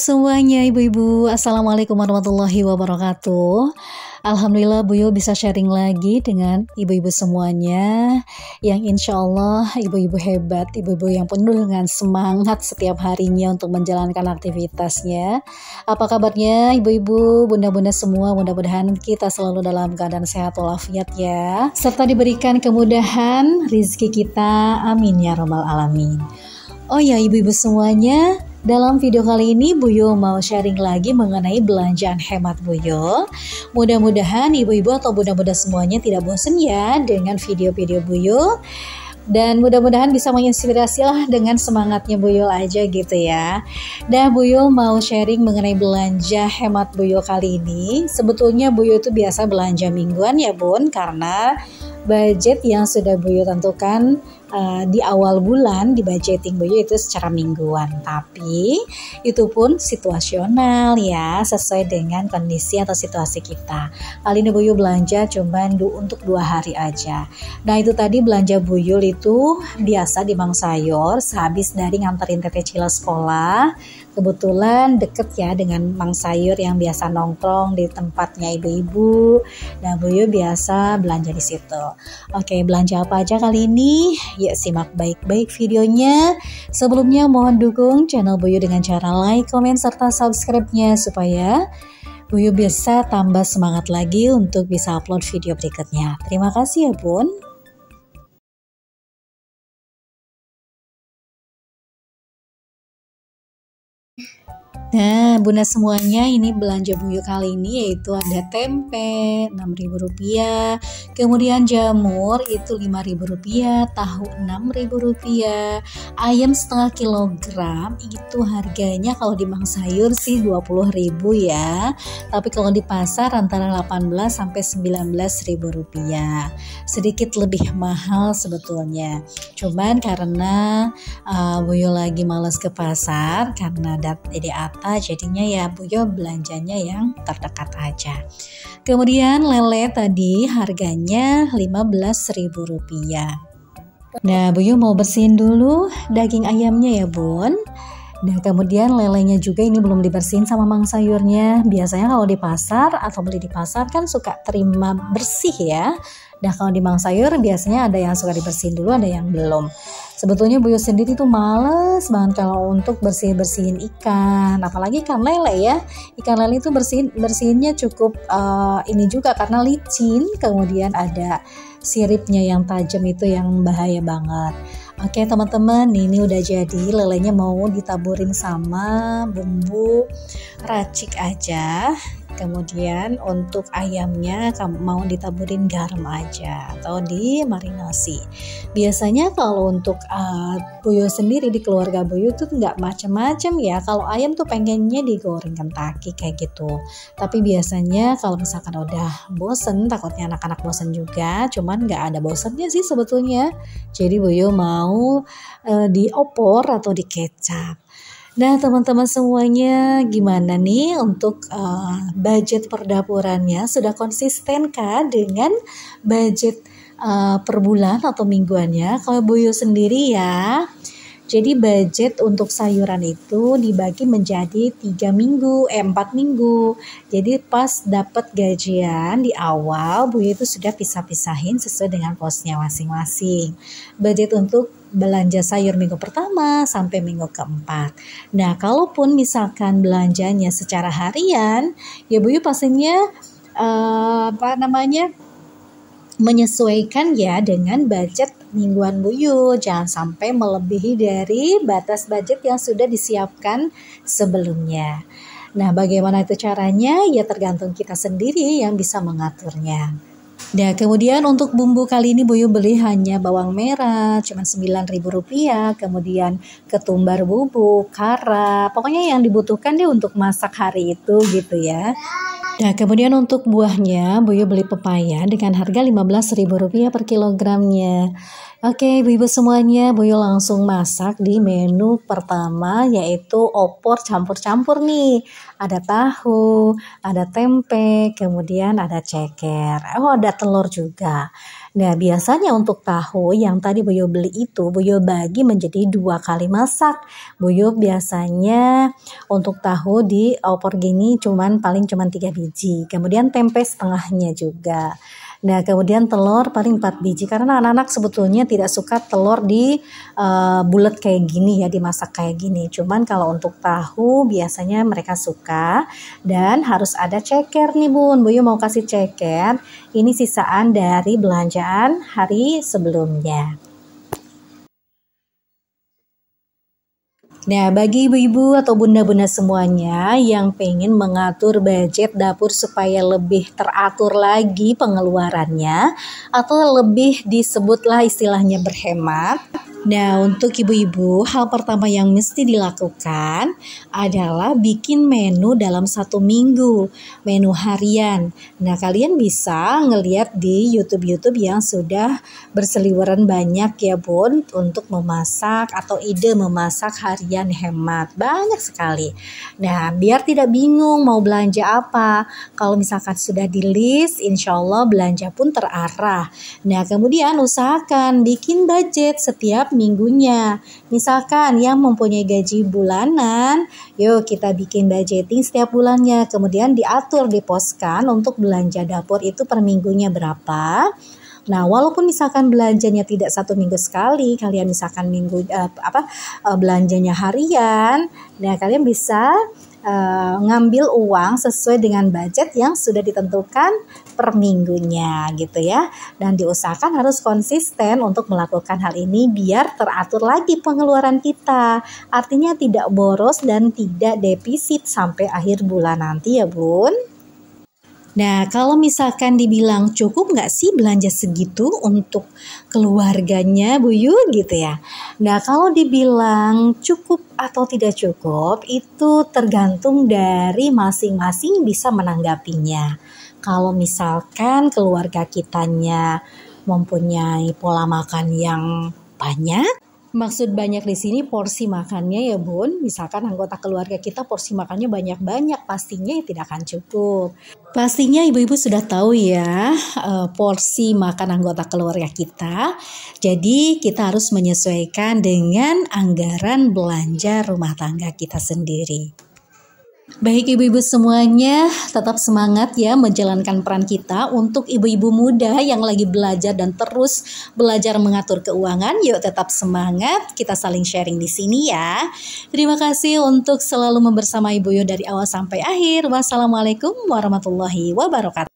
semuanya ibu-ibu, assalamualaikum warahmatullahi wabarakatuh. Alhamdulillah Bu Yo bisa sharing lagi dengan ibu-ibu semuanya yang insya Allah ibu-ibu hebat, ibu-ibu yang penuh dengan semangat setiap harinya untuk menjalankan aktivitasnya. Apa kabarnya ibu-ibu, bunda-bunda semua, mudah-mudahan kita selalu dalam keadaan sehat walafiat ya, serta diberikan kemudahan rizki kita, amin ya rabbal alamin. Oh ya ibu-ibu semuanya, dalam video kali ini Bu Yo mau sharing lagi mengenai belanjaan hemat Bu Yo. Mudah-mudahan ibu-ibu atau bunda-bunda semuanya tidak bosan ya dengan video-video Bu Yo. Dan mudah-mudahan bisa menginspirasi lah dengan semangatnya Bu Yo aja gitu ya. Dan Bu Yo mau sharing mengenai belanja hemat Bu Yo kali ini. Sebetulnya Bu Yo itu biasa belanja mingguan ya Bun, karena budget yang sudah Bu Yo tentukan di awal bulan di budgeting Bu Yo itu secara mingguan, tapi itu pun situasional ya, sesuai dengan kondisi atau situasi kita. Kali ini Bu Yo belanja cuma untuk 2 hari aja. Nah itu tadi belanja Bu Yo itu biasa di Mang Sayur, sehabis dari nganterin Tete Cila sekolah. Kebetulan deket ya dengan Mang Sayur yang biasa nongkrong di tempatnya ibu-ibu. Nah Bu Yo biasa belanja di situ. Oke, belanja apa aja kali ini? Yuk simak baik-baik videonya. Sebelumnya mohon dukung channel Bu Yo dengan cara like, komen, serta subscribe-nya supaya Bu Yo bisa tambah semangat lagi untuk bisa upload video berikutnya. Terima kasih ya Bun. Nah bunda semuanya, ini belanja Bu Yo kali ini yaitu ada tempe Rp6.000, kemudian jamur itu Rp5.000, tahu Rp6.000, ayam setengah kilogram itu harganya kalau di Mang Sayur sih Rp20.000 ya, tapi kalau di pasar antara Rp18 sampai Rp19.000, sedikit lebih mahal sebetulnya. Cuman karena Bu Yo lagi males ke pasar karena di atas, jadinya ya Bu Yo belanjanya yang terdekat aja. Kemudian lele tadi harganya Rp15.000. Nah Bu Yo mau bersihin dulu daging ayamnya ya Bun. Nah kemudian lelenya juga ini belum dibersihin sama Mang Sayurnya. Biasanya kalau di pasar atau beli di pasar kan suka terima bersih ya. Nah kalau di Mang Sayur biasanya ada yang suka dibersihin dulu, ada yang belum. Sebetulnya Bu Yo sendiri tuh males banget kalau untuk bersihin ikan, apalagi ikan lele ya. Ikan lele itu bersihinnya cukup ini juga karena licin, kemudian ada siripnya yang tajam itu yang bahaya banget. Oke teman-teman, ini udah jadi, lelenya mau ditaburin sama bumbu racik aja. Kemudian untuk ayamnya mau ditaburin garam aja atau dimarinasi. Biasanya kalau untuk Bu Yo sendiri di keluarga Bu Yo tuh nggak macam-macam ya. Kalau ayam tuh pengennya digoreng Kentucky kayak gitu. Tapi biasanya kalau misalkan udah bosen, takutnya anak-anak bosen juga. Cuman nggak ada bosennya sih sebetulnya. Jadi Bu Yo mau diopor atau dikecap. Nah teman-teman semuanya, gimana nih untuk budget perdapurannya? Sudah konsisten kah dengan budget per bulan atau mingguannya? Kalau Bu Yo sendiri ya, jadi budget untuk sayuran itu dibagi menjadi 4 minggu. Jadi pas dapat gajian di awal, Bu Yo itu sudah pisah-pisahin sesuai dengan posnya masing-masing. Budget untuk belanja sayur minggu pertama sampai minggu keempat. Nah, kalaupun misalkan belanjanya secara harian, ya Bu Yo pastinya menyesuaikan ya dengan budget mingguan Bu Yo. Jangan sampai melebihi dari batas budget yang sudah disiapkan sebelumnya. Nah, bagaimana itu caranya? Ya tergantung kita sendiri yang bisa mengaturnya. Nah kemudian untuk bumbu kali ini Bu Yo beli hanya bawang merah cuma Rp9.000, kemudian ketumbar bubuk, kara, pokoknya yang dibutuhkan deh untuk masak hari itu gitu ya. Nah kemudian untuk buahnya Bu Yo beli pepaya dengan harga Rp15.000 per kilogramnya. Oke, ibu-ibu semuanya, Boyo langsung masak di menu pertama yaitu opor campur-campur nih. Ada tahu, ada tempe, kemudian ada ceker. Oh, ada telur juga. Nah, biasanya untuk tahu yang tadi Boyo beli itu, Boyo bagi menjadi 2 kali masak. Boyo biasanya untuk tahu di opor gini paling cuman 3 biji. Kemudian tempe setengahnya juga. Nah, kemudian telur paling 4 biji karena anak-anak sebetulnya tidak suka telur di bulat kayak gini ya, dimasak kayak gini. Cuman kalau untuk tahu biasanya mereka suka dan harus ada ceker nih Bun. Buyu mau kasih ceker. Ini sisaan dari belanjaan hari sebelumnya. Nah, bagi ibu-ibu atau bunda-bunda semuanya yang pengen mengatur budget dapur supaya lebih teratur lagi pengeluarannya atau lebih disebutlah istilahnya berhemat. Nah, untuk ibu-ibu, hal pertama yang mesti dilakukan adalah bikin menu dalam 1 minggu, menu harian. Nah, kalian bisa ngeliat di YouTube yang sudah berseliweran banyak ya Bun, untuk memasak atau ide memasak harian hemat. Banyak sekali. Nah, biar tidak bingung mau belanja apa. Kalau misalkan sudah di list, insya Allah belanja pun terarah. Nah, kemudian usahakan bikin budget setiap minggunya. Misalkan yang mempunyai gaji bulanan, yuk kita bikin budgeting setiap bulannya. Kemudian diatur, diposkan untuk belanja dapur itu per minggunya berapa. Nah, walaupun misalkan belanjanya tidak 1 minggu sekali, kalian misalkan belanjanya harian, nah kalian bisa ngambil uang sesuai dengan budget yang sudah ditentukan per minggunya gitu ya. Dan diusahakan harus konsisten untuk melakukan hal ini biar teratur lagi pengeluaran kita. Artinya tidak boros dan tidak defisit sampai akhir bulan nanti ya Bun. Nah, kalau misalkan dibilang cukup nggak sih belanja segitu untuk keluarganya Bu Yu gitu ya. Nah, kalau dibilang cukup atau tidak cukup itu tergantung dari masing-masing bisa menanggapinya. Kalau misalkan keluarga kitanya mempunyai pola makan yang banyak, maksud banyak di sini porsi makannya ya Bun. Misalkan anggota keluarga kita porsi makannya banyak-banyak, pastinya tidak akan cukup. Pastinya ibu-ibu sudah tahu ya porsi makan anggota keluarga kita. Jadi kita harus menyesuaikan dengan anggaran belanja rumah tangga kita sendiri. Baik ibu-ibu semuanya, tetap semangat ya menjalankan peran kita untuk ibu-ibu muda yang lagi belajar dan terus belajar mengatur keuangan. Yuk tetap semangat, kita saling sharing di sini ya. Terima kasih untuk selalu membersama Ibu Yu dari awal sampai akhir. Wassalamualaikum warahmatullahi wabarakatuh.